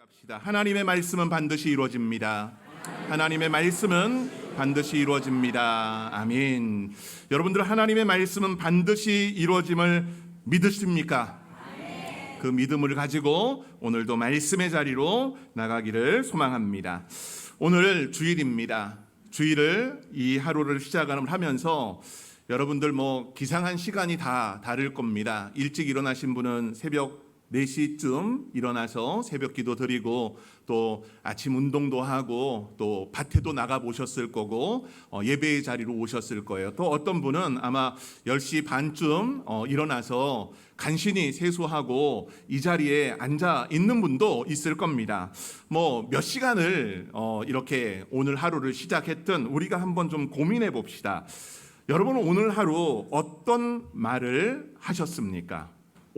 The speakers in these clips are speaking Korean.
합시다. 하나님의 말씀은 반드시 이루어집니다. 하나님의 말씀은 반드시 이루어집니다. 아멘. 여러분들 하나님의 말씀은 반드시 이루어짐을 믿으십니까? 그 믿음을 가지고 오늘도 말씀의 자리로 나가기를 소망합니다. 오늘 주일입니다. 주일을 이 하루를 시작을 하면서 여러분들 기상한 시간이 다 다를 겁니다. 일찍 일어나신 분은 새벽 4시쯤 일어나서 새벽 기도 드리고 또 아침 운동도 하고 또 밭에도 나가 보셨을 거고 예배의 자리로 오셨을 거예요. 또 어떤 분은 아마 10시 반쯤 일어나서 간신히 세수하고 이 자리에 앉아 있는 분도 있을 겁니다. 몇 시간을 이렇게 오늘 하루를 시작했든 우리가 한번 좀 고민해 봅시다. 여러분은 오늘 하루 어떤 말을 하셨습니까?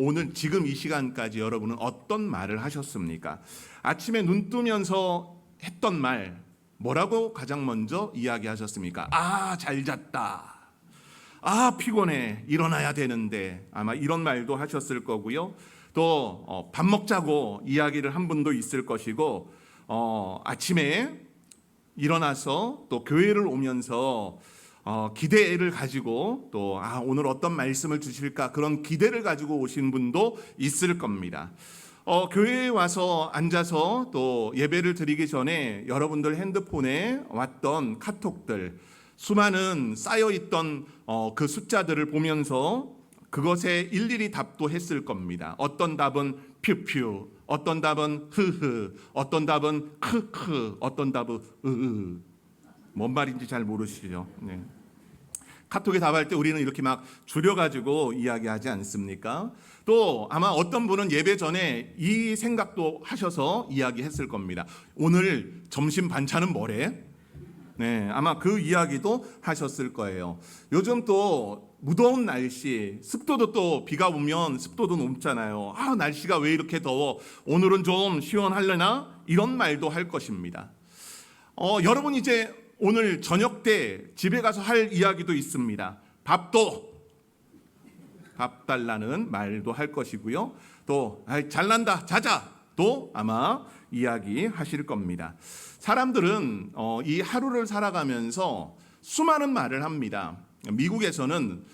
오늘 지금 이 시간까지 여러분은 어떤 말을 하셨습니까? 아침에 눈 뜨면서 했던 말 뭐라고 가장 먼저 이야기하셨습니까? 잘 잤다. 피곤해. 일어나야 되는데. 아마 이런 말도 하셨을 거고요. 또 밥 먹자고 이야기를 한 분도 있을 것이고 아침에 일어나서 또 교회를 오면서 기대를 가지고 또 오늘 어떤 말씀을 주실까 그런 기대를 가지고 오신 분도 있을 겁니다. 교회에 와서 앉아서 또 예배를 드리기 전에 여러분들 핸드폰에 왔던 카톡들 수많은 쌓여있던 그 숫자들을 보면서 그것에 일일이 답도 했을 겁니다. 어떤 답은 퓨퓨, 어떤 답은 흐흐, 어떤 답은 크크, 어떤 답은 으으. 뭔 말인지 잘 모르시죠? 네. 카톡에 답할 때 우리는 이렇게 막 줄여가지고 이야기하지 않습니까? 또 아마 어떤 분은 예배 전에 이 생각도 하셔서 이야기했을 겁니다. 오늘 점심 반찬은 뭐래? 네, 아마 그 이야기도 하셨을 거예요. 요즘 또 무더운 날씨, 습도도 또 비가 오면 습도도 높잖아요. 날씨가 왜 이렇게 더워? 오늘은 좀 시원하려나? 이런 말도 할 것입니다. 여러분 이제 오늘 저녁 때 집에 가서 할 이야기도 있습니다. 밥 달라는 말도 할 것이고요. 또 잘난다 자자도 아마 이야기하실 겁니다. 사람들은 이 하루를 살아가면서 수많은 말을 합니다. 미국에서는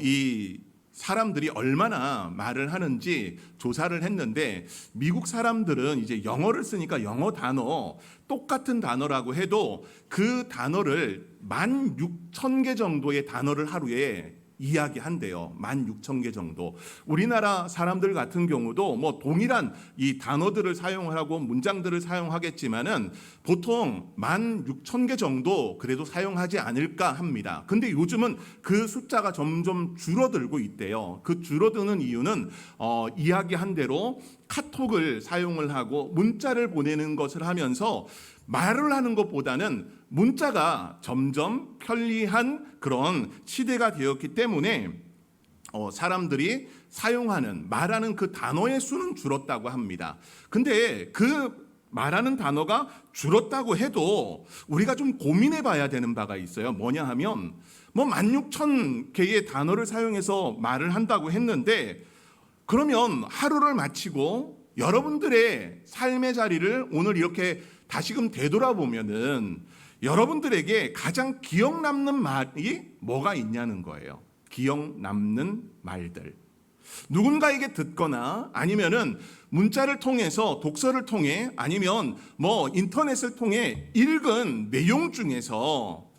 이 사람들이 얼마나 말을 하는지 조사를 했는데 미국 사람들은 이제 영어를 쓰니까 영어 단어 똑같은 단어라고 해도 그 단어를 16,000개 정도의 단어를 하루에 이야기한대요. 16,000개 정도. 우리나라 사람들 같은 경우도 동일한 이 단어들을 사용하고 문장들을 사용하겠지만은 보통 16,000개 정도 그래도 사용하지 않을까 합니다. 근데 요즘은 그 숫자가 점점 줄어들고 있대요. 그 줄어드는 이유는 이야기한 대로 카톡을 사용을 하고 문자를 보내는 것을 하면서 말을 하는 것보다는 문자가 점점 편리한 그런 시대가 되었기 때문에 사람들이 사용하는 말하는 그 단어의 수는 줄었다고 합니다. 근데 그 말하는 단어가 줄었다고 해도 우리가 좀 고민해 봐야 되는 바가 있어요. 뭐냐 하면 16,000개의 단어를 사용해서 말을 한다고 했는데 그러면 하루를 마치고 여러분들의 삶의 자리를 오늘 이렇게 다시금 되돌아보면은 여러분들에게 가장 기억 남는 말이 뭐가 있냐는 거예요. 기억 남는 말들. 누군가에게 듣거나 아니면은 문자를 통해서 독서를 통해 아니면 인터넷을 통해 읽은 내용 중에서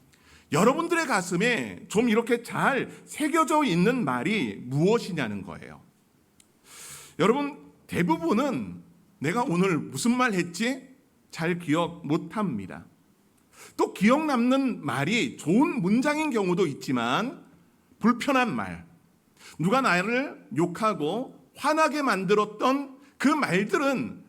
여러분들의 가슴에 좀 이렇게 잘 새겨져 있는 말이 무엇이냐는 거예요. 여러분 대부분은 내가 오늘 무슨 말 했지? 잘 기억 못합니다. 또 기억 남는 말이 좋은 문장인 경우도 있지만 불편한 말, 누가 나를 욕하고 화나게 만들었던 그 말들은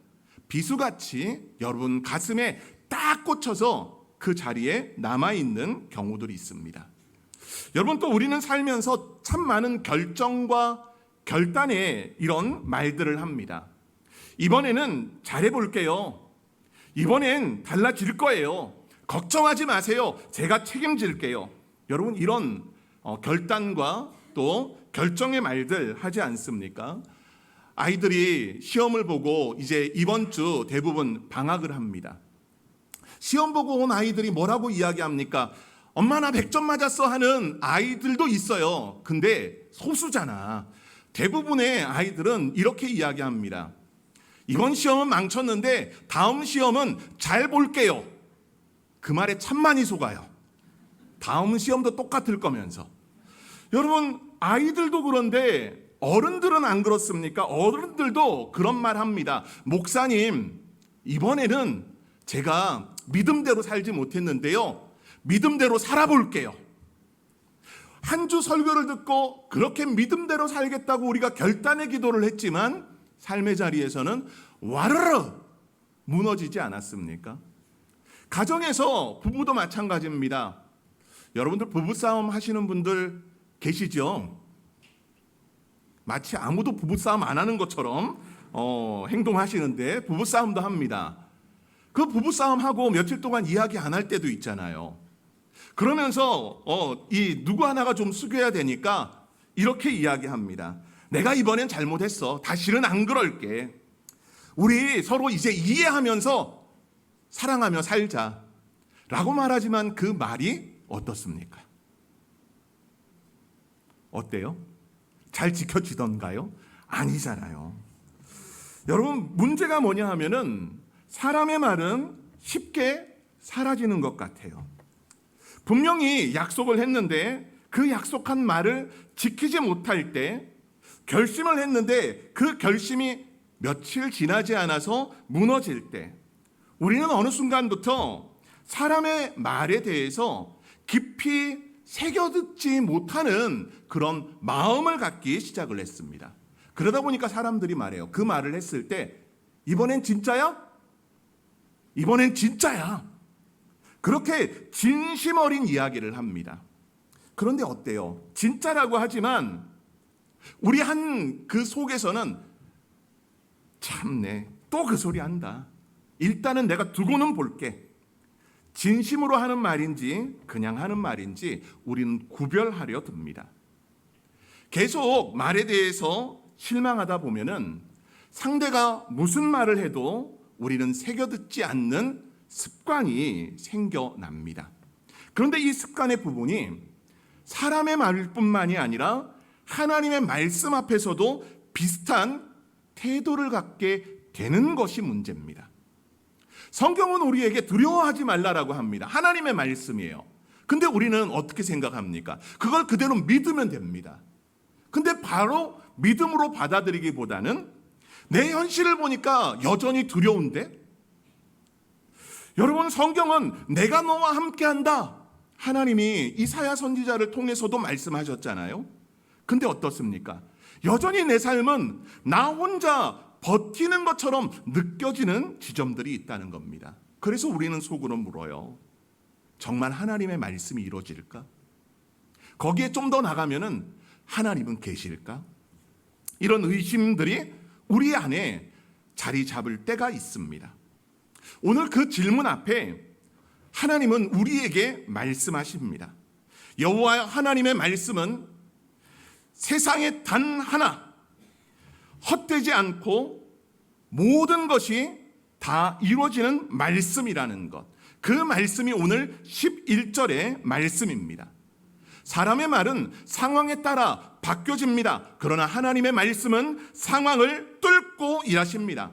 비수같이 여러분 가슴에 딱 꽂혀서 그 자리에 남아있는 경우들이 있습니다. 여러분 또 우리는 살면서 참 많은 결정과 결단의 이런 말들을 합니다. 이번에는 잘해볼게요. 이번엔 달라질 거예요. 걱정하지 마세요. 제가 책임질게요. 여러분 이런 결단과 또 결정의 말들 하지 않습니까? 아이들이 시험을 보고 이제 이번 주 대부분 방학을 합니다. 시험 보고 온 아이들이 뭐라고 이야기합니까? 엄마 나 100점 맞았어 하는 아이들도 있어요. 근데 소수잖아. 대부분의 아이들은 이렇게 이야기합니다. 이번 시험은 망쳤는데 다음 시험은 잘 볼게요. 그 말에 참 많이 속아요. 다음 시험도 똑같을 거면서. 여러분, 아이들도 그런데 어른들은 안 그렇습니까? 어른들도 그런 말 합니다. 목사님, 이번에는 제가 믿음대로 살지 못했는데요. 믿음대로 살아볼게요. 한 주 설교를 듣고 그렇게 믿음대로 살겠다고 우리가 결단의 기도를 했지만 삶의 자리에서는 와르르 무너지지 않았습니까? 가정에서 부부도 마찬가지입니다. 여러분들 부부싸움 하시는 분들 계시죠? 마치 아무도 부부싸움 안 하는 것처럼 행동하시는데 부부싸움도 합니다. 그 부부싸움하고 며칠 동안 이야기 안 할 때도 있잖아요. 그러면서 이 누구 하나가 좀 숙여야 되니까 이렇게 이야기합니다. 내가 이번엔 잘못했어. 다시는 안 그럴게. 우리 서로 이제 이해하면서 사랑하며 살자 라고 말하지만 그 말이 어떻습니까? 어때요? 잘 지켜지던가요? 아니잖아요. 여러분, 문제가 뭐냐 하면은 사람의 말은 쉽게 사라지는 것 같아요. 분명히 약속을 했는데 그 약속한 말을 지키지 못할 때, 결심을 했는데 그 결심이 며칠 지나지 않아서 무너질 때, 우리는 어느 순간부터 사람의 말에 대해서 깊이 새겨듣지 못하는 그런 마음을 갖기 시작을 했습니다. 그러다 보니까 사람들이 말해요. 그 말을 했을 때 이번엔 진짜야? 이번엔 진짜야. 그렇게 진심 어린 이야기를 합니다. 그런데 어때요? 진짜라고 하지만 우리 한 그 속에서는 참네, 또 그 소리 한다. 일단은 내가 두고는 볼게. 진심으로 하는 말인지 그냥 하는 말인지 우리는 구별하려 듭니다. 계속 말에 대해서 실망하다 보면은 상대가 무슨 말을 해도 우리는 새겨듣지 않는 습관이 생겨납니다. 그런데 이 습관의 부분이 사람의 말뿐만이 아니라 하나님의 말씀 앞에서도 비슷한 태도를 갖게 되는 것이 문제입니다. 성경은 우리에게 두려워하지 말라라고 합니다. 하나님의 말씀이에요. 근데 우리는 어떻게 생각합니까? 그걸 그대로 믿으면 됩니다. 근데 바로 믿음으로 받아들이기보다는 내 현실을 보니까 여전히 두려운데? 여러분, 성경은 내가 너와 함께한다. 하나님이 이사야 선지자를 통해서도 말씀하셨잖아요. 근데 어떻습니까? 여전히 내 삶은 나 혼자 버티는 것처럼 느껴지는 지점들이 있다는 겁니다. 그래서 우리는 속으로 물어요. 정말 하나님의 말씀이 이루어질까? 거기에 좀 더 나가면은 하나님은 계실까? 이런 의심들이 우리 안에 자리 잡을 때가 있습니다. 오늘 그 질문 앞에 하나님은 우리에게 말씀하십니다. 여호와 하나님의 말씀은 세상에 단 하나 헛되지 않고 모든 것이 다 이루어지는 말씀이라는 것. 그 말씀이 오늘 11절의 말씀입니다. 사람의 말은 상황에 따라 바뀌어집니다. 그러나 하나님의 말씀은 상황을 뚫고 일하십니다.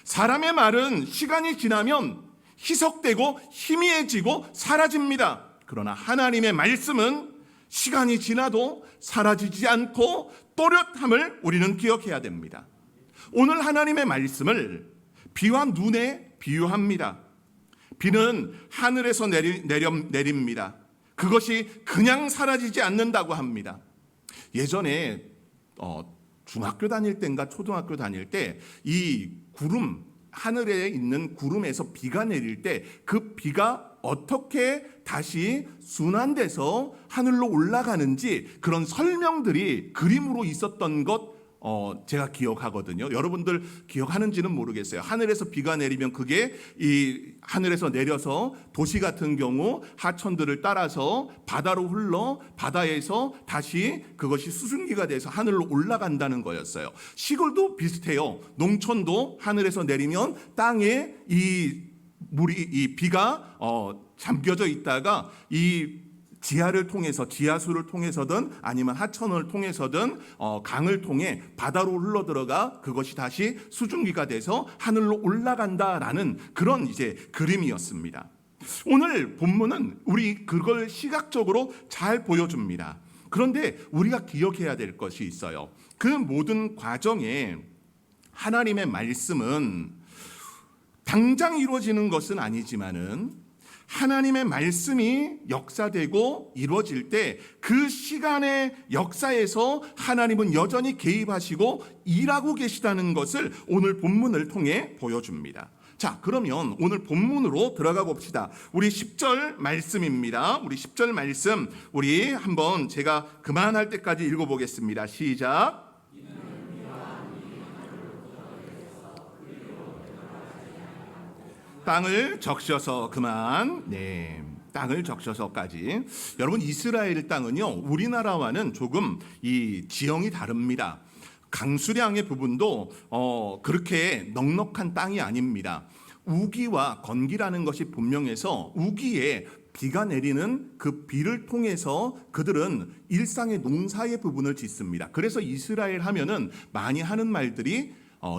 사람의 말은 시간이 지나면 희석되고 희미해지고 사라집니다. 그러나 하나님의 말씀은 시간이 지나도 사라지지 않고 또렷함을 우리는 기억해야 됩니다. 오늘 하나님의 말씀을 비와 눈에 비유합니다. 비는 하늘에서 내립니다. 그것이 그냥 사라지지 않는다고 합니다. 예전에 중학교 다닐 때인가 초등학교 다닐 때 이 구름, 하늘에 있는 구름에서 비가 내릴 때 그 비가 어떻게 다시 순환돼서 하늘로 올라가는지 그런 설명들이 그림으로 있었던 것 제가 기억하거든요. 여러분들 기억하는지는 모르겠어요. 하늘에서 비가 내리면 그게 이 하늘에서 내려서 도시 같은 경우 하천들을 따라서 바다로 흘러 바다에서 다시 그것이 수증기가 돼서 하늘로 올라간다는 거였어요. 시골도 비슷해요. 농촌도 하늘에서 내리면 땅에 이 물이 이 비가 잠겨져 있다가 이 지하를 통해서 지하수를 통해서든 아니면 하천을 통해서든 강을 통해 바다로 흘러 들어가 그것이 다시 수증기가 돼서 하늘로 올라간다라는 그런 이제 그림이었습니다. 오늘 본문은 우리 그걸 시각적으로 잘 보여줍니다. 그런데 우리가 기억해야 될 것이 있어요. 그 모든 과정에 하나님의 말씀은 당장 이루어지는 것은 아니지만은 하나님의 말씀이 역사되고 이루어질 때 그 시간의 역사에서 하나님은 여전히 개입하시고 일하고 계시다는 것을 오늘 본문을 통해 보여줍니다. 자, 그러면 오늘 본문으로 들어가 봅시다. 우리 10절 말씀입니다. 우리 10절 말씀 우리 한번 제가 그만할 때까지 읽어보겠습니다. 시작. 땅을 적셔서 그만. 네, 땅을 적셔서까지. 여러분, 이스라엘 땅은요 우리나라와는 조금 이 지형이 다릅니다. 강수량의 부분도 그렇게 넉넉한 땅이 아닙니다. 우기와 건기라는 것이 분명해서 우기에 비가 내리는 그 비를 통해서 그들은 일상의 농사의 부분을 짓습니다. 그래서 이스라엘 하면은 많이 하는 말들이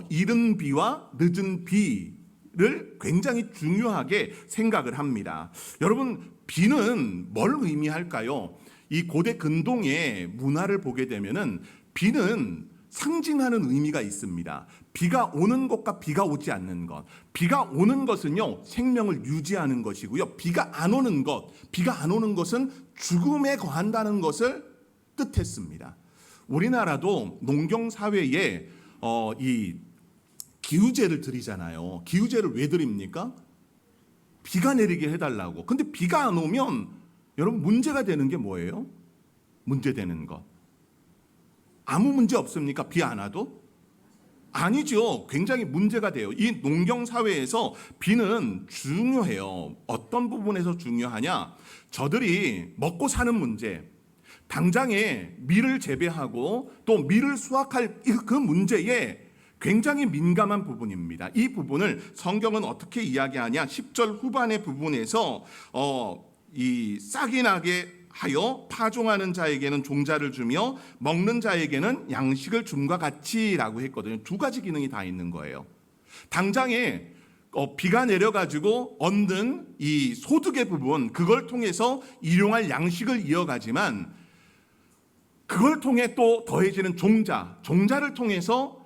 이른 비와 늦은 비 를 굉장히 중요하게 생각을 합니다. 여러분, 비는 뭘 의미할까요? 이 고대 근동의 문화를 보게 되면은 비는 상징하는 의미가 있습니다. 비가 오는 것과 비가 오지 않는 것. 비가 오는 것은요 생명을 유지하는 것이고요. 비가 안 오는 것은 죽음에 거한다는 것을 뜻했습니다. 우리나라도 농경 사회에 이 기우제를 드리잖아요. 기우제를 왜 드립니까? 비가 내리게 해달라고. 근데 비가 안 오면 여러분 문제가 되는 게 뭐예요? 문제되는 것. 아무 문제 없습니까? 비 안 와도? 아니죠. 굉장히 문제가 돼요. 이 농경 사회에서 비는 중요해요. 어떤 부분에서 중요하냐? 저들이 먹고 사는 문제, 당장에 밀을 재배하고 또 밀을 수확할 그 문제에 굉장히 민감한 부분입니다. 이 부분을 성경은 어떻게 이야기하냐? 10절 후반의 부분에서 이 싹이 나게 하여 파종하는 자에게는 종자를 주며 먹는 자에게는 양식을 줌과 같이라고 했거든요. 두 가지 기능이 다 있는 거예요. 당장에 비가 내려가지고 얻는 이 소득의 부분, 그걸 통해서 일용할 양식을 이어가지만 그걸 통해 또 더해지는 종자를 통해서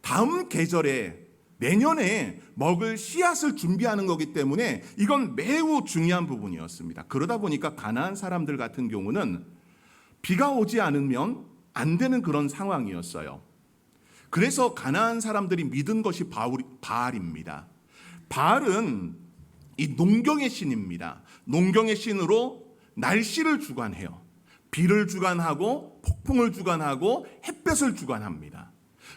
다음 계절에 내년에 먹을 씨앗을 준비하는 거기 때문에 이건 매우 중요한 부분이었습니다. 그러다 보니까 가나안 사람들 같은 경우는 비가 오지 않으면 안 되는 그런 상황이었어요. 그래서 가나안 사람들이 믿은 것이 바알입니다. 바알은 이 농경의 신입니다. 농경의 신으로 날씨를 주관해요. 비를 주관하고 폭풍을 주관하고 햇볕을 주관합니다.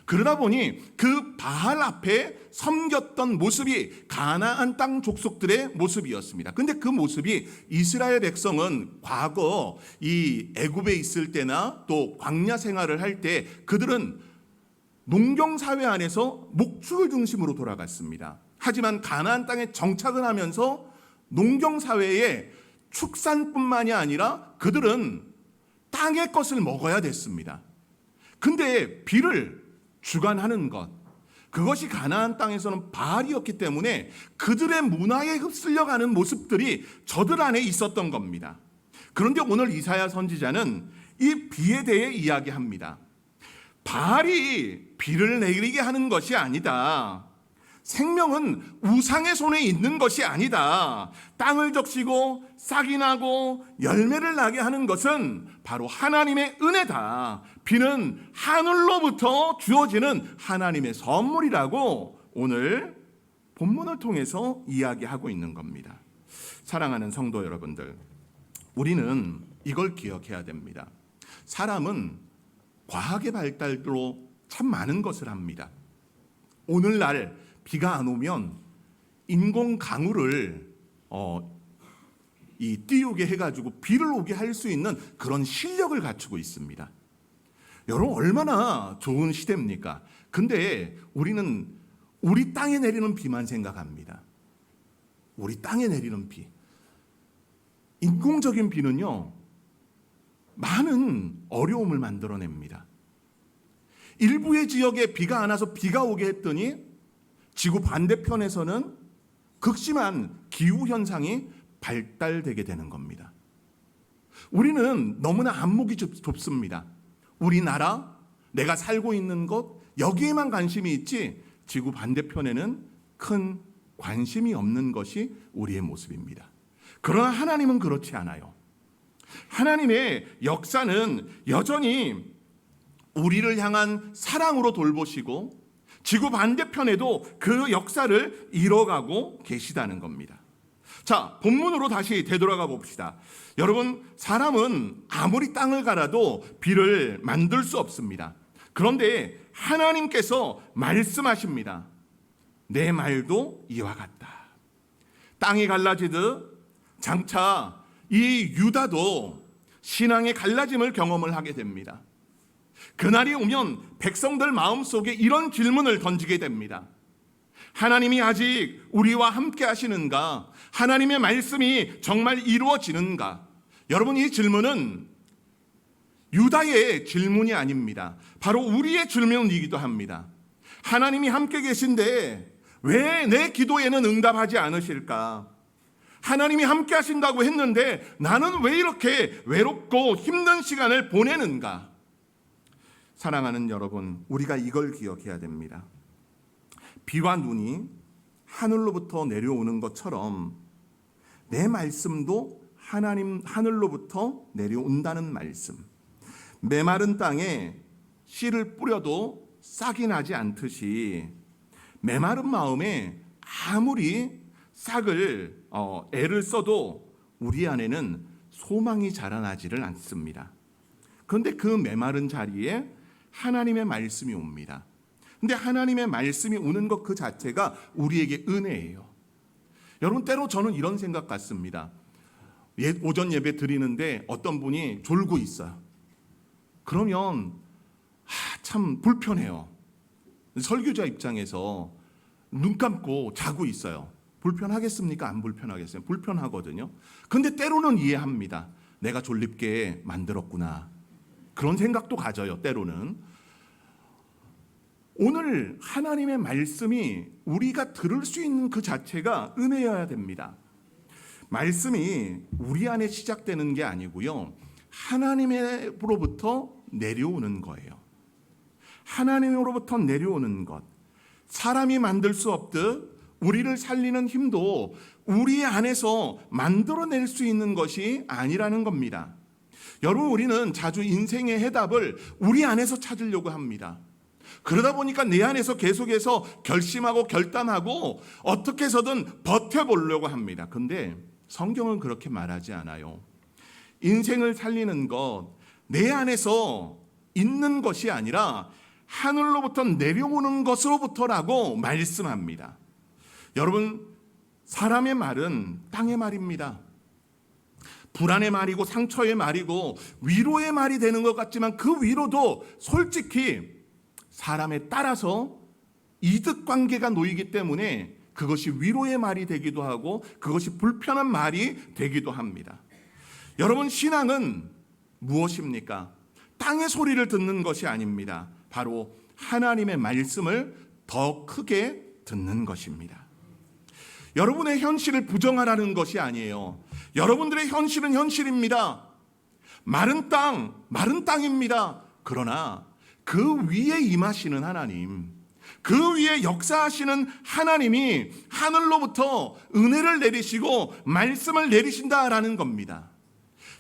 그러다 보니 그 바알 앞에 섬겼던 모습이 가나안 땅 족속들의 모습이었습니다. 근데 그 모습이 이스라엘 백성은 과거 이 애굽에 있을 때나 또 광야 생활을 할 때 그들은 농경 사회 안에서 목축을 중심으로 돌아갔습니다. 하지만 가나안 땅에 정착을 하면서 농경 사회에 축산뿐만이 아니라 그들은 땅의 것을 먹어야 됐습니다. 근데 비를 주관하는 것, 그것이 가나안 땅에서는 바알이었기 때문에 그들의 문화에 흡쓸려가는 모습들이 저들 안에 있었던 겁니다. 그런데 오늘 이사야 선지자는 이 비에 대해 이야기합니다. 바알이 비를 내리게 하는 것이 아니다. 생명은 우상의 손에 있는 것이 아니다. 땅을 적시고 싹이 나고 열매를 나게 하는 것은 바로 하나님의 은혜다. 비는 하늘로부터 주어지는 하나님의 선물이라고 오늘 본문을 통해서 이야기하고 있는 겁니다. 사랑하는 성도 여러분들, 우리는 이걸 기억해야 됩니다. 사람은 과학의 발달로 참 많은 것을 합니다. 오늘날 비가 안 오면 인공 강우를 띄우게 해가지고 비를 오게 할 수 있는 그런 실력을 갖추고 있습니다. 여러분 얼마나 좋은 시대입니까? 근데 우리는 우리 땅에 내리는 비만 생각합니다. 우리 땅에 내리는 비. 인공적인 비는요, 많은 어려움을 만들어냅니다. 일부의 지역에 비가 안 와서 비가 오게 했더니 지구 반대편에서는 극심한 기후현상이 발달되게 되는 겁니다. 우리는 너무나 안목이 좁습니다. 우리나라, 내가 살고 있는 곳, 여기에만 관심이 있지 지구 반대편에는 큰 관심이 없는 것이 우리의 모습입니다. 그러나 하나님은 그렇지 않아요. 하나님의 역사는 여전히 우리를 향한 사랑으로 돌보시고 지구 반대편에도 그 역사를 이뤄가고 계시다는 겁니다. 자, 본문으로 다시 되돌아가 봅시다. 여러분, 사람은 아무리 땅을 갈아도 비를 만들 수 없습니다. 그런데 하나님께서 말씀하십니다. 내 말도 이와 같다. 땅이 갈라지듯 장차 이 유다도 신앙의 갈라짐을 경험을 하게 됩니다. 그날이 오면 백성들 마음속에 이런 질문을 던지게 됩니다. 하나님이 아직 우리와 함께 하시는가? 하나님의 말씀이 정말 이루어지는가? 여러분, 이 질문은 유다의 질문이 아닙니다. 바로 우리의 질문이기도 합니다. 하나님이 함께 계신데 왜 내 기도에는 응답하지 않으실까? 하나님이 함께 하신다고 했는데 나는 왜 이렇게 외롭고 힘든 시간을 보내는가? 사랑하는 여러분, 우리가 이걸 기억해야 됩니다. 비와 눈이 하늘로부터 내려오는 것처럼 내 말씀도 하늘로부터 내려온다는 말씀. 메마른 땅에 씨를 뿌려도 싹이 나지 않듯이 메마른 마음에 아무리 싹을 애를 써도 우리 안에는 소망이 자라나지를 않습니다. 그런데 그 메마른 자리에 하나님의 말씀이 옵니다. 근데 하나님의 말씀이 오는 것 그 자체가 우리에게 은혜예요. 여러분, 때로 저는 이런 생각 같습니다. 오전 예배 드리는데 어떤 분이 졸고 있어요. 그러면 참 불편해요. 설교자 입장에서 눈 감고 자고 있어요. 불편하겠습니까? 안 불편하겠어요? 불편하거든요. 근데 때로는 이해합니다. 내가 졸립게 만들었구나. 그런 생각도 가져요, 때로는. 오늘 하나님의 말씀이 우리가 들을 수 있는 그 자체가 은혜여야 됩니다. 말씀이 우리 안에 시작되는 게 아니고요, 하나님으로부터 내려오는 거예요. 하나님으로부터 내려오는 것. 사람이 만들 수 없듯 우리를 살리는 힘도 우리 안에서 만들어낼 수 있는 것이 아니라는 겁니다. 여러분, 우리는 자주 인생의 해답을 우리 안에서 찾으려고 합니다. 그러다 보니까 내 안에서 계속해서 결심하고 결단하고 어떻게 해서든 버텨보려고 합니다. 근데 성경은 그렇게 말하지 않아요. 인생을 살리는 것, 내 안에서 있는 것이 아니라 하늘로부터 내려오는 것으로부터라고 말씀합니다. 여러분, 사람의 말은 땅의 말입니다. 불안의 말이고 상처의 말이고 위로의 말이 되는 것 같지만 그 위로도 솔직히 사람에 따라서 이득관계가 놓이기 때문에 그것이 위로의 말이 되기도 하고 그것이 불편한 말이 되기도 합니다. 여러분, 신앙은 무엇입니까? 땅의 소리를 듣는 것이 아닙니다. 바로 하나님의 말씀을 더 크게 듣는 것입니다. 여러분의 현실을 부정하라는 것이 아니에요. 여러분들의 현실은 현실입니다. 마른 땅입니다. 그러나 그 위에 임하시는 하나님, 그 위에 역사하시는 하나님이 하늘로부터 은혜를 내리시고 말씀을 내리신다라는 겁니다.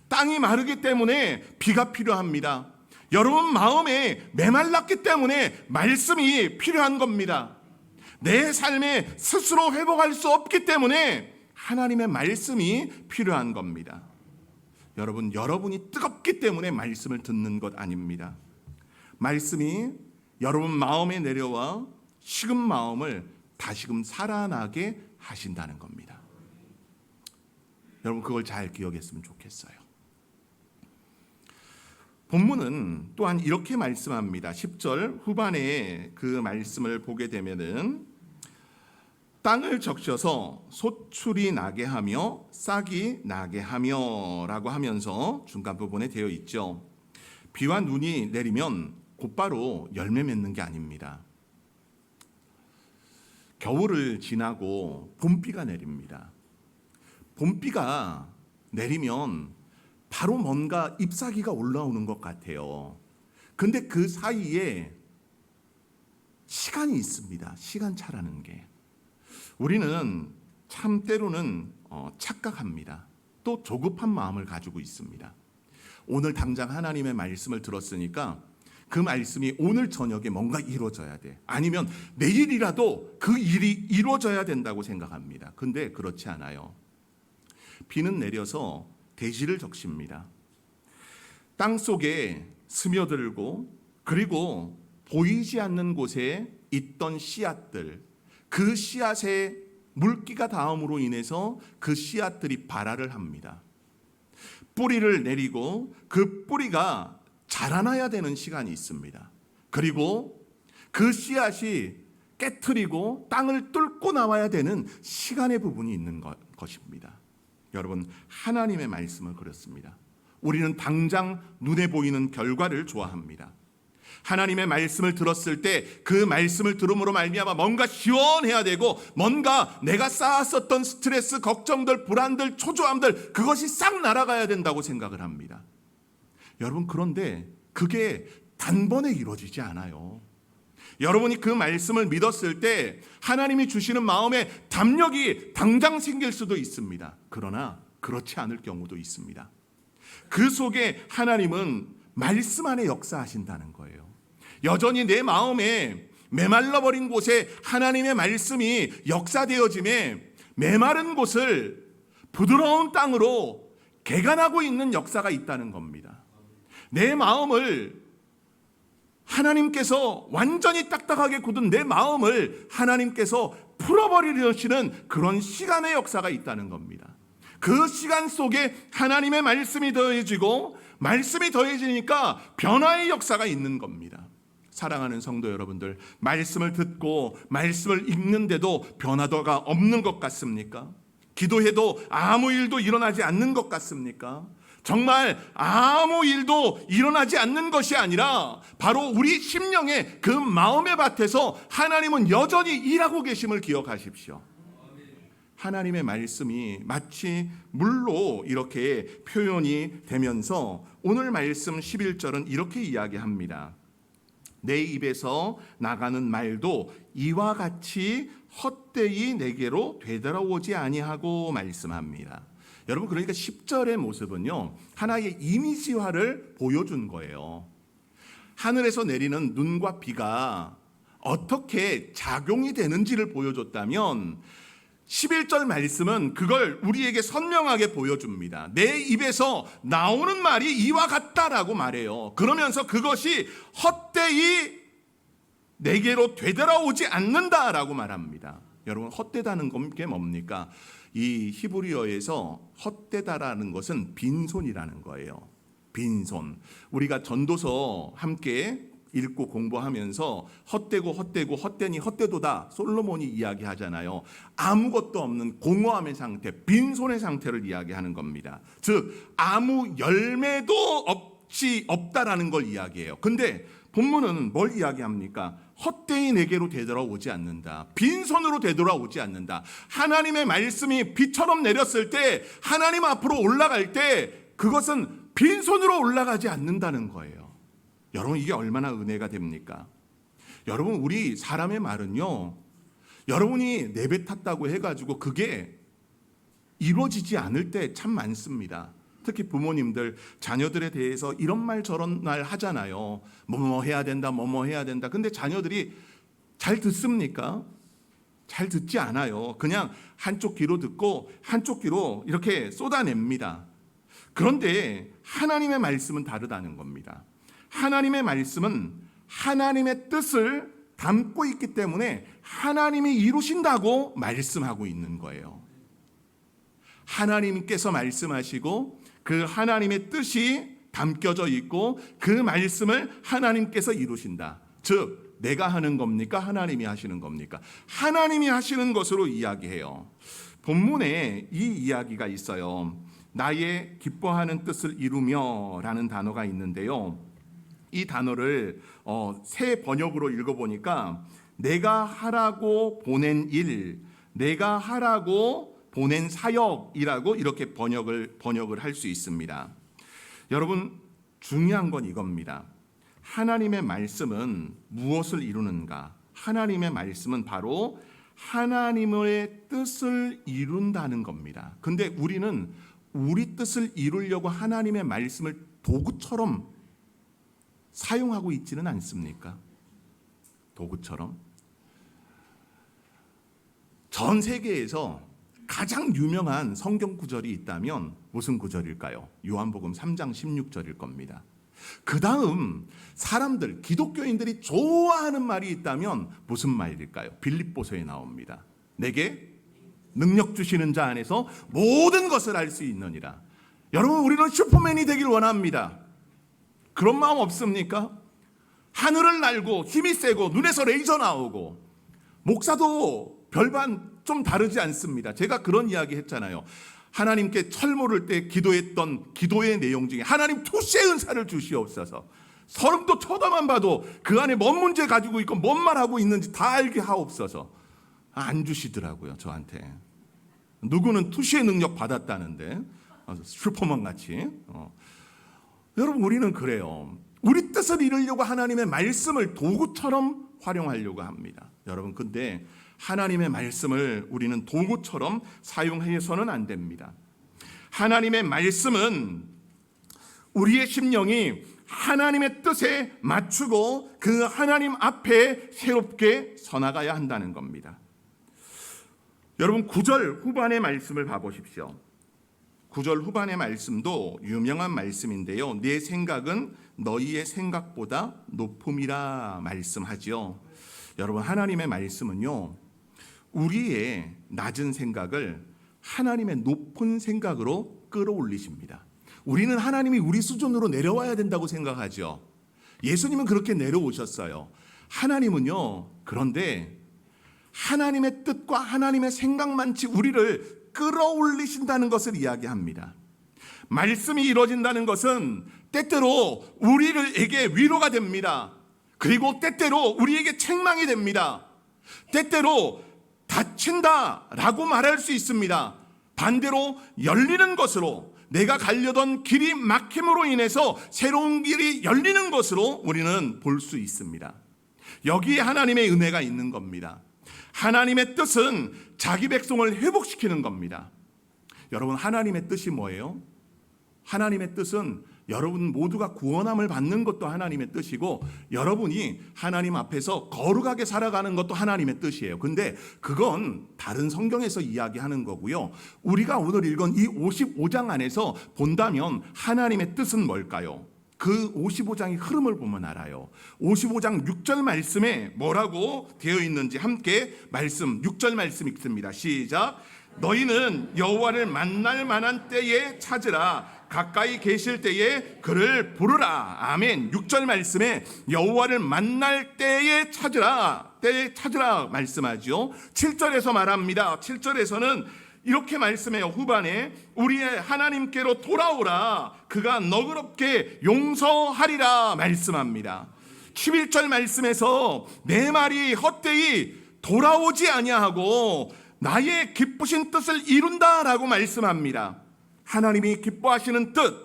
땅이 마르기 때문에 비가 필요합니다. 여러분 마음에 메말랐기 때문에 말씀이 필요한 겁니다. 내 삶에 스스로 회복할 수 없기 때문에 하나님의 말씀이 필요한 겁니다. 여러분이 뜨겁기 때문에 말씀을 듣는 것 아닙니다. 말씀이 여러분 마음에 내려와 식은 마음을 다시금 살아나게 하신다는 겁니다. 여러분 그걸 잘 기억했으면 좋겠어요. 본문은 또한 이렇게 말씀합니다. 10절 후반에 그 말씀을 보게 되면은 땅을 적셔서 소출이 나게 하며 싹이 나게 하며 라고 하면서 중간 부분에 되어 있죠. 비와 눈이 내리면 곧바로 열매 맺는 게 아닙니다. 겨울을 지나고 봄비가 내립니다. 봄비가 내리면 바로 뭔가 잎사귀가 올라오는 것 같아요. 근데 그 사이에 시간이 있습니다. 시간차라는 게. 우리는 참 때로는 착각합니다. 또 조급한 마음을 가지고 있습니다. 오늘 당장 하나님의 말씀을 들었으니까 그 말씀이 오늘 저녁에 뭔가 이루어져야 돼. 아니면 내일이라도 그 일이 이루어져야 된다고 생각합니다. 근데 그렇지 않아요. 비는 내려서 대지를 적십니다. 땅 속에 스며들고 그리고 보이지 않는 곳에 있던 씨앗들, 그 씨앗에 물기가 닿음으로 인해서 그 씨앗들이 발화를 합니다. 뿌리를 내리고 그 뿌리가 자라나야 되는 시간이 있습니다. 그리고 그 씨앗이 깨트리고 땅을 뚫고 나와야 되는 시간의 부분이 있는 것입니다. 여러분 하나님의 말씀은 그렇습니다. 우리는 당장 눈에 보이는 결과를 좋아합니다. 하나님의 말씀을 들었을 때 그 말씀을 들음으로 말미암아 뭔가 시원해야 되고 뭔가 내가 쌓았었던 스트레스, 걱정들, 불안들, 초조함들 그것이 싹 날아가야 된다고 생각을 합니다. 여러분 그런데 그게 단번에 이루어지지 않아요. 여러분이 그 말씀을 믿었을 때 하나님이 주시는 마음에 담력이 당장 생길 수도 있습니다. 그러나 그렇지 않을 경우도 있습니다. 그 속에 하나님은 말씀 안에 역사하신다는 거예요. 여전히 내 마음에 메말라버린 곳에 하나님의 말씀이 역사되어짐에 메마른 곳을 부드러운 땅으로 개간하고 있는 역사가 있다는 겁니다. 내 마음을 하나님께서 완전히 딱딱하게 굳은 내 마음을 하나님께서 풀어버리려시는 그런 시간의 역사가 있다는 겁니다. 그 시간 속에 하나님의 말씀이 더해지고 말씀이 더해지니까 변화의 역사가 있는 겁니다. 사랑하는 성도 여러분들, 말씀을 듣고 말씀을 읽는데도 변화도가 없는 것 같습니까? 기도해도 아무 일도 일어나지 않는 것 같습니까? 정말 아무 일도 일어나지 않는 것이 아니라 바로 우리 심령의 그 마음의 밭에서 하나님은 여전히 일하고 계심을 기억하십시오. 하나님의 말씀이 마치 물로 이렇게 표현이 되면서 오늘 말씀 11절은 이렇게 이야기합니다. 내 입에서 나가는 말도 이와 같이 헛되이 내게로 되돌아오지 아니하고 말씀합니다. 여러분 그러니까 10절의 모습은요 하나의 이미지화를 보여준 거예요. 하늘에서 내리는 눈과 비가 어떻게 작용이 되는지를 보여줬다면 11절 말씀은 그걸 우리에게 선명하게 보여줍니다. 내 입에서 나오는 말이 이와 같다라고 말해요. 그러면서 그것이 헛되이 내게로 되돌아오지 않는다라고 말합니다. 여러분 헛되다는 게 뭡니까? 이 히브리어에서 헛되다라는 것은 빈손이라는 거예요. 빈손. 우리가 전도서 함께 읽고 공부하면서 헛되고 헛되고 헛되니 헛되도다 솔로몬이 이야기하잖아요. 아무것도 없는 공허함의 상태, 빈손의 상태를 이야기하는 겁니다. 즉 아무 열매도 없다라는 걸 이야기해요. 근데 본문은 뭘 이야기합니까? 헛되이 내게로 되돌아오지 않는다. 빈손으로 되돌아오지 않는다. 하나님의 말씀이 비처럼 내렸을 때 하나님 앞으로 올라갈 때 그것은 빈손으로 올라가지 않는다는 거예요. 여러분 이게 얼마나 은혜가 됩니까? 여러분 우리 사람의 말은요 여러분이 내뱉었다고 해가지고 그게 이루어지지 않을 때 참 많습니다. 특히 부모님들 자녀들에 대해서 이런 말 저런 말 하잖아요. 뭐뭐 해야 된다 뭐뭐 해야 된다. 근데 자녀들이 잘 듣습니까? 잘 듣지 않아요. 그냥 한쪽 귀로 듣고 한쪽 귀로 이렇게 쏟아냅니다. 그런데 하나님의 말씀은 다르다는 겁니다. 하나님의 말씀은 하나님의 뜻을 담고 있기 때문에 하나님이 이루신다고 말씀하고 있는 거예요. 하나님께서 말씀하시고 그 하나님의 뜻이 담겨져 있고 그 말씀을 하나님께서 이루신다. 즉 내가 하는 겁니까? 하나님이 하시는 겁니까? 하나님이 하시는 것으로 이야기해요. 본문에 이 이야기가 있어요. 나의 기뻐하는 뜻을 이루며 라는 단어가 있는데요. 이 단어를 새 번역으로 읽어보니까 내가 하라고 보낸 일, 내가 하라고 보낸 사역이라고 이렇게 번역을 할 수 있습니다. 여러분, 중요한 건 이겁니다. 하나님의 말씀은 무엇을 이루는가? 하나님의 말씀은 바로 하나님의 뜻을 이룬다는 겁니다. 근데 우리는 우리 뜻을 이루려고 하나님의 말씀을 도구처럼 사용하고 있지는 않습니까? 도구처럼. 전 세계에서 가장 유명한 성경 구절이 있다면 무슨 구절일까요? 요한복음 3장 16절일 겁니다. 그 다음 사람들, 기독교인들이 좋아하는 말이 있다면 무슨 말일까요? 빌립보서에 나옵니다. 내게 능력 주시는 자 안에서 모든 것을 할 수 있느니라. 여러분, 우리는 슈퍼맨이 되길 원합니다. 그런 마음 없습니까? 하늘을 날고 힘이 세고 눈에서 레이저 나오고. 목사도 별반 좀 다르지 않습니다. 제가 그런 이야기 했잖아요. 하나님께 철모를 때 기도했던 기도의 내용 중에 하나님 투시의 은사를 주시옵소서. 서름도 쳐다만 봐도 그 안에 뭔 문제 가지고 있고 뭔 말하고 있는지 다 알게 하옵소서. 안 주시더라고요, 저한테. 누구는 투시의 능력 받았다는데, 슈퍼맨 같이. 여러분, 우리는 그래요. 우리 뜻을 이루려고 하나님의 말씀을 도구처럼 활용하려고 합니다. 여러분, 근데 하나님의 말씀을 우리는 도구처럼 사용해서는 안 됩니다. 하나님의 말씀은 우리의 심령이 하나님의 뜻에 맞추고 그 하나님 앞에 새롭게 서나가야 한다는 겁니다. 여러분, 9절 후반의 말씀을 봐보십시오. 9절 후반의 말씀도 유명한 말씀인데요. 내 생각은 너희의 생각보다 높음이라 말씀하지요. 여러분, 하나님의 말씀은요, 우리의 낮은 생각을 하나님의 높은 생각으로 끌어올리십니다. 우리는 하나님이 우리 수준으로 내려와야 된다고 생각하죠. 예수님은 그렇게 내려오셨어요. 하나님은요, 그런데 하나님의 뜻과 하나님의 생각만치 우리를 끌어올리신다는 것을 이야기합니다. 말씀이 이루어진다는 것은 때때로 우리에게 위로가 됩니다. 그리고 때때로 우리에게 책망이 됩니다. 때때로 닫힌다라고 말할 수 있습니다. 반대로 열리는 것으로, 내가 가려던 길이 막힘으로 인해서 새로운 길이 열리는 것으로 우리는 볼 수 있습니다. 여기에 하나님의 은혜가 있는 겁니다. 하나님의 뜻은 자기 백성을 회복시키는 겁니다. 여러분, 하나님의 뜻이 뭐예요? 하나님의 뜻은 여러분 모두가 구원함을 받는 것도 하나님의 뜻이고, 여러분이 하나님 앞에서 거룩하게 살아가는 것도 하나님의 뜻이에요. 근데 그건 다른 성경에서 이야기하는 거고요. 우리가 오늘 읽은 이 55장 안에서 본다면 하나님의 뜻은 뭘까요? 그 55장의 흐름을 보면 알아요. 55장 6절 말씀에 뭐라고 되어 있는지 함께 6절 말씀 읽습니다. 시작. 너희는 여호와를 만날 만한 때에 찾으라. 가까이 계실 때에 그를 부르라. 아멘. 6절 말씀에 여호와를 만날 때에 찾으라. 때에 찾으라 말씀하죠. 7절에서 말합니다. 7절에서는 이렇게 말씀해요. 후반에 우리의 하나님께로 돌아오라. 그가 너그럽게 용서하리라 말씀합니다. 11절 말씀에서 내 말이 헛되이 돌아오지 아니하고 나의 기쁘신 뜻을 이룬다라고 말씀합니다. 하나님이 기뻐하시는 뜻,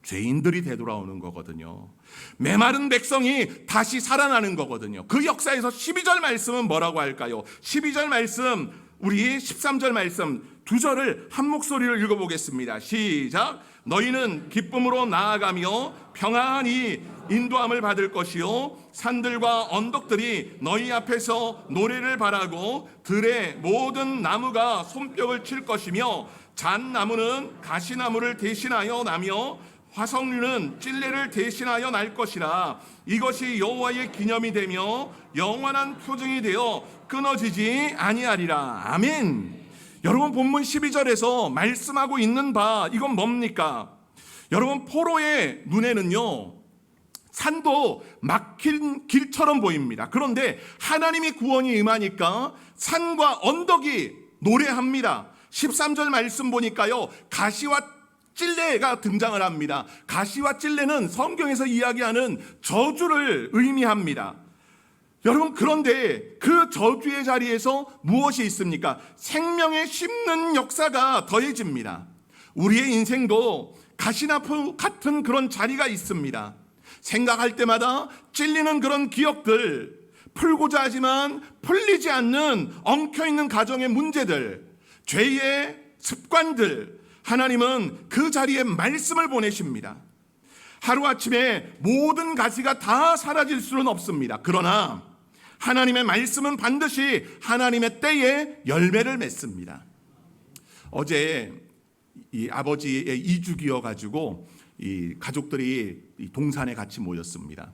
죄인들이 되돌아오는 거거든요. 메마른 백성이 다시 살아나는 거거든요. 그 역사에서 12절 말씀은 뭐라고 할까요? 12절 말씀, 우리 13절 말씀 두 절을 한 목소리로 읽어보겠습니다. 시작. 너희는 기쁨으로 나아가며 평안히 인도함을 받을 것이요 산들과 언덕들이 너희 앞에서 노래를 바라고 들의 모든 나무가 손뼉을 칠 것이며 잣나무는 가시나무를 대신하여 나며 화석류는 찔레를 대신하여 날 것이라. 이것이 여호와의 기념이 되며 영원한 표징이 되어 끊어지지 아니하리라. 아멘. 여러분, 본문 12절에서 말씀하고 있는 바, 이건 뭡니까? 여러분, 포로의 눈에는요, 산도 막힌 길처럼 보입니다. 그런데 하나님의 구원이 임하니까 산과 언덕이 노래합니다. 13절 말씀 보니까요, 가시와 찔레가 등장을 합니다. 가시와 찔레는 성경에서 이야기하는 저주를 의미합니다. 여러분, 그런데 그 저주의 자리에서 무엇이 있습니까? 생명의 씹는 역사가 더해집니다. 우리의 인생도 가시나무 같은 그런 자리가 있습니다. 생각할 때마다 찔리는 그런 기억들, 풀고자 하지만 풀리지 않는 엉켜있는 가정의 문제들, 죄의 습관들, 하나님은 그 자리에 말씀을 보내십니다. 하루아침에 모든 가시가 다 사라질 수는 없습니다. 그러나 하나님의 말씀은 반드시 하나님의 때에 열매를 맺습니다. 어제 이 아버지의 이주기여가지고 이 가족들이 이 동산에 같이 모였습니다.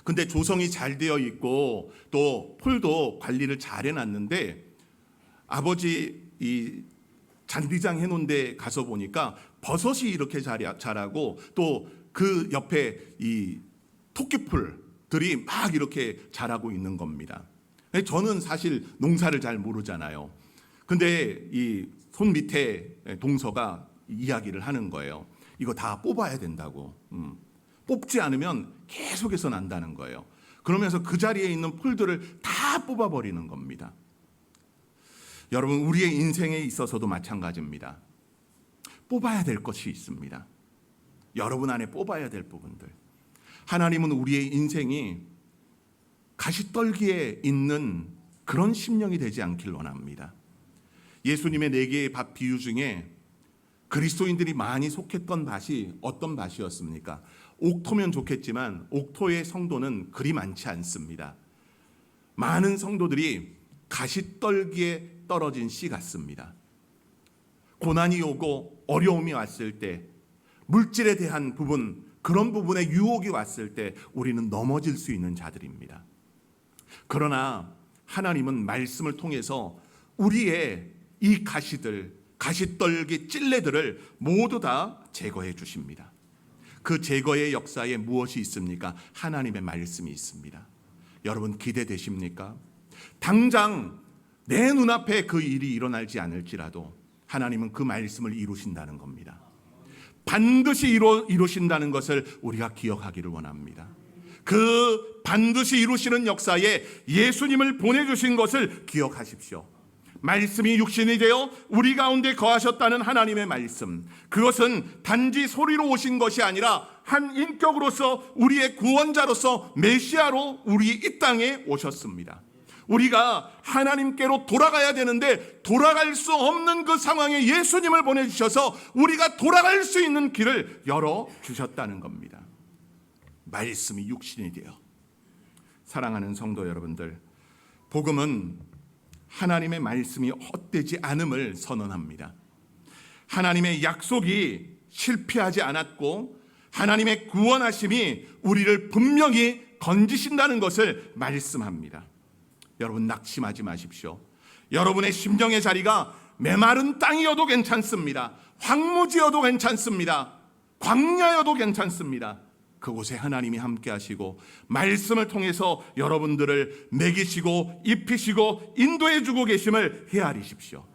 근데 조성이 잘 되어 있고 또 풀도 관리를 잘 해놨는데, 아버지 이 잔디장 해놓은 데 가서 보니까 버섯이 이렇게 자라고 또 그 옆에 이 토끼풀들이 막 이렇게 자라고 있는 겁니다. 저는 사실 농사를 잘 모르잖아요. 근데 이 손 밑에 동서가 이야기를 하는 거예요. 이거 다 뽑아야 된다고. 뽑지 않으면 계속해서 난다는 거예요. 그러면서 그 자리에 있는 풀들을 다 뽑아버리는 겁니다. 여러분, 우리의 인생에 있어서도 마찬가지입니다. 뽑아야 될 것이 있습니다. 여러분 안에 뽑아야 될 부분들. 하나님은 우리의 인생이 가시떨기에 있는 그런 심령이 되지 않길 원합니다. 예수님의 4개의 밭 비유 중에 그리스도인들이 많이 속했던 밭이 어떤 밭이었습니까? 옥토면 좋겠지만 옥토의 성도는 그리 많지 않습니다. 많은 성도들이 가시떨기에 떨어진 씨 같습니다. 고난이 오고 어려움이 왔을 때, 물질에 대한 부분, 그런 부분에 유혹이 왔을 때 우리는 넘어질 수 있는 자들입니다. 그러나 하나님은 말씀을 통해서 우리의 이 가시들, 가시떨기 찔레들을 모두 다 제거해 주십니다. 그 제거의 역사에 무엇이 있습니까? 하나님의 말씀이 있습니다. 여러분, 기대되십니까? 당장 내 눈앞에 그 일이 일어나지 않을지라도 하나님은 그 말씀을 이루신다는 겁니다. 반드시 이루신다는 것을 우리가 기억하기를 원합니다. 그 반드시 이루시는 역사에 예수님을 보내주신 것을 기억하십시오. 말씀이 육신이 되어 우리 가운데 거하셨다는 하나님의 말씀, 그것은 단지 소리로 오신 것이 아니라 한 인격으로서 우리의 구원자로서 메시아로 우리 이 땅에 오셨습니다. 우리가 하나님께로 돌아가야 되는데 돌아갈 수 없는 그 상황에 예수님을 보내주셔서 우리가 돌아갈 수 있는 길을 열어주셨다는 겁니다. 말씀이 육신이 되어. 사랑하는 성도 여러분들, 복음은 하나님의 말씀이 헛되지 않음을 선언합니다. 하나님의 약속이 실패하지 않았고 하나님의 구원하심이 우리를 분명히 건지신다는 것을 말씀합니다. 여러분, 낙심하지 마십시오. 여러분의 심령의 자리가 메마른 땅이어도 괜찮습니다. 황무지여도 괜찮습니다. 광야여도 괜찮습니다. 그곳에 하나님이 함께 하시고 말씀을 통해서 여러분들을 먹이시고 입히시고 인도해 주고 계심을 헤아리십시오.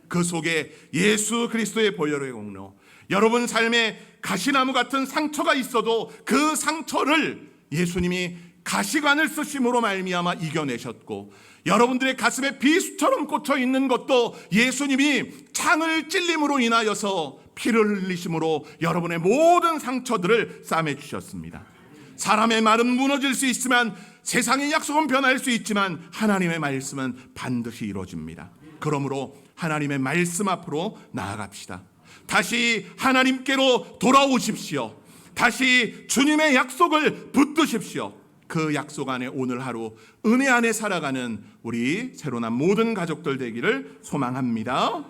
그 속에 예수 그리스도의 보혈의 공로, 여러분 삶에 가시나무 같은 상처가 있어도 그 상처를 예수님이 가시관을 쓰심으로 말미암아 이겨내셨고, 여러분들의 가슴에 비수처럼 꽂혀 있는 것도 예수님이 창을 찔림으로 인하여서 피를 흘리심으로 여러분의 모든 상처들을 싸매주셨습니다. 사람의 말은 무너질 수 있지만, 세상의 약속은 변할 수 있지만 하나님의 말씀은 반드시 이루어집니다. 그러므로 하나님의 말씀 앞으로 나아갑시다. 다시 하나님께로 돌아오십시오. 다시 주님의 약속을 붙드십시오. 그 약속 안에 오늘 하루 은혜 안에 살아가는 우리 새로 난 모든 가족들 되기를 소망합니다.